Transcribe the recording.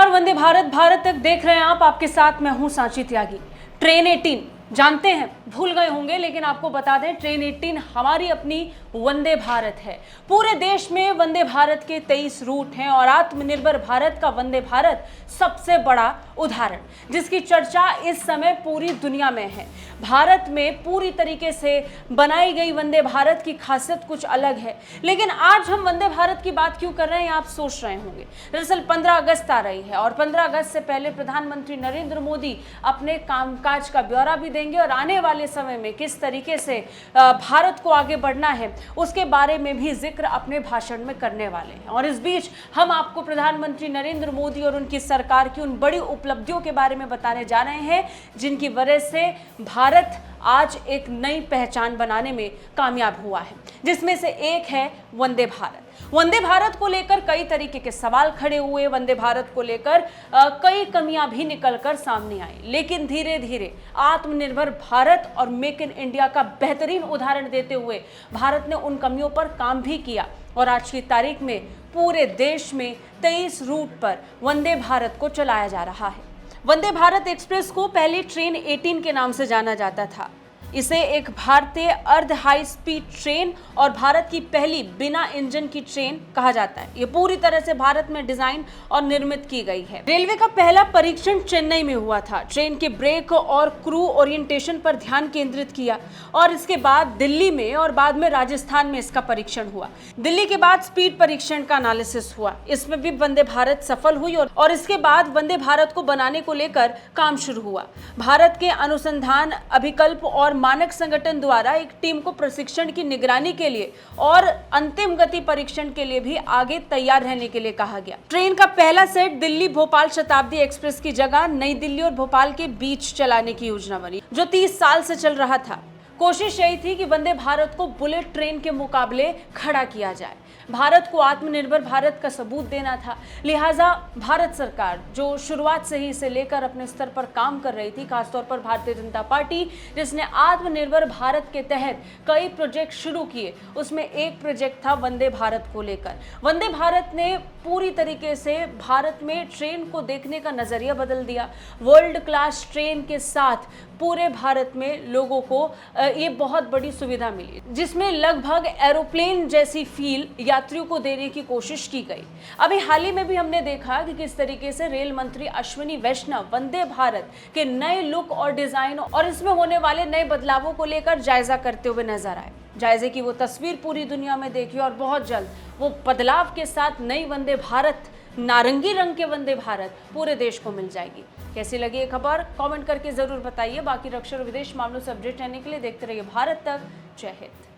नमस्कार, वंदे भारत भारत तक देख रहे हैं आप। आपके साथ मैं हूं सांची त्यागी। ट्रेन 18 जानते हैं, भूल गए होंगे, लेकिन आपको बता दें ट्रेन 18 हमारी अपनी वंदे भारत है। पूरे देश में वंदे भारत के 23 रूट हैं और आत्मनिर्भर भारत का वंदे भारत सबसे बड़ा उदाहरण, जिसकी चर्चा इस समय पूरी दुनिया में है। भारत में पूरी तरीके से बनाई गई वंदे भारत की खासियत कुछ अलग है। लेकिन आज हम वंदे भारत की बात क्यों कर रहे हैं, आप सोच रहे होंगे। दरअसल 15 अगस्त आ रही है और 15 अगस्त से पहले प्रधानमंत्री नरेंद्र मोदी अपने कामकाज का ब्यौरा भी देंगे और आने वाले समय में किस तरीके से भारत को आगे बढ़ना है उसके बारे में भी जिक्र अपने भाषण में करने वाले हैं। और इस बीच हम आपको प्रधानमंत्री नरेंद्र मोदी और उनकी सरकार की उन बड़ी उपलब्धियों के बारे में बताने जा रहे हैं जिनकी वजह से भारत आज एक नई पहचान बनाने में कामयाब हुआ है, जिसमें से एक है वंदे भारत। वंदे भारत को लेकर कई तरीके के सवाल खड़े हुए, वंदे भारत को लेकर कई कमियां भी निकलकर सामने आई, लेकिन धीरे धीरे आत्मनिर्भर भारत और मेक इन इंडिया का बेहतरीन उदाहरण देते हुए भारत ने उन कमियों पर काम भी किया और आज की तारीख में पूरे देश में 23 रूट पर वंदे भारत को चलाया जा रहा है। वंदे भारत एक्सप्रेस को पहले ट्रेन 18 के नाम से जाना जाता था। इसे एक भारतीय अर्ध हाई स्पीड ट्रेन और भारत की पहली बिना इंजन की ट्रेन कहा जाता है। ये पूरी तरह से भारत में डिजाइन और निर्मित की गई है। रेलवे का पहला परीक्षण चेन्नई में हुआ था। ट्रेन के ब्रेक और क्रू ओरिएंटेशन पर ध्यान केंद्रित किया और इसके बाद दिल्ली में और बाद में राजस्थान में इसका परीक्षण हुआ। दिल्ली के बाद स्पीड परीक्षण का एनालिसिस हुआ, इसमें भी वंदे भारत सफल हुई और इसके बाद वंदे भारत को बनाने को लेकर काम शुरू हुआ। भारत के अनुसंधान अभिकल्प और मानक संगठन द्वारा एक टीम को प्रशिक्षण की निगरानी के लिए और अंतिम गति परीक्षण के लिए भी आगे तैयार रहने के लिए कहा गया। ट्रेन का पहला सेट दिल्ली भोपाल शताब्दी एक्सप्रेस की जगह नई दिल्ली और भोपाल के बीच चलाने की योजना बनी, जो 30 साल से चल रहा था। कोशिश यही थी कि वंदे भारत को बुलेट ट्रेन के मुकाबले खड़ा किया जाए। भारत को आत्मनिर्भर भारत का सबूत देना था, लिहाजा भारत सरकार जो शुरुआत से ही इसे लेकर अपने स्तर पर काम कर रही थी, खासतौर पर भारतीय जनता पार्टी जिसने आत्मनिर्भर भारत के तहत कई प्रोजेक्ट शुरू किए, उसमें एक प्रोजेक्ट था वंदे भारत को लेकर। वंदे भारत ने पूरी तरीके से भारत में ट्रेन को देखने का नजरिया बदल दिया। वर्ल्ड क्लास ट्रेन के साथ पूरे भारत में लोगों को ये बहुत बड़ी सुविधा मिली, जिसमें लगभग एरोप्लेन जैसी फील यात्रियों को देने की कोशिश की गई। अभी हाल ही में भी हमने देखा कि किस तरीके से रेल मंत्री अश्विनी वैष्णव वंदे भारत के नए लुक और डिजाइन और इसमें होने वाले नए बदलावों को लेकर जायजा करते हुए नजर आए। जायजे की वो तस्वीर पूरी दुनिया में देखी और बहुत जल्द वो बदलाव के साथ नई वंदे भारत, नारंगी रंग के वंदे भारत पूरे देश को मिल जाएगी। कैसी लगी ये खबर कमेंट करके जरूर बताइए। बाकी रक्षा और विदेश मामलों से अपडेट रहने के लिए देखते रहिए भारत तक। जय हिंद।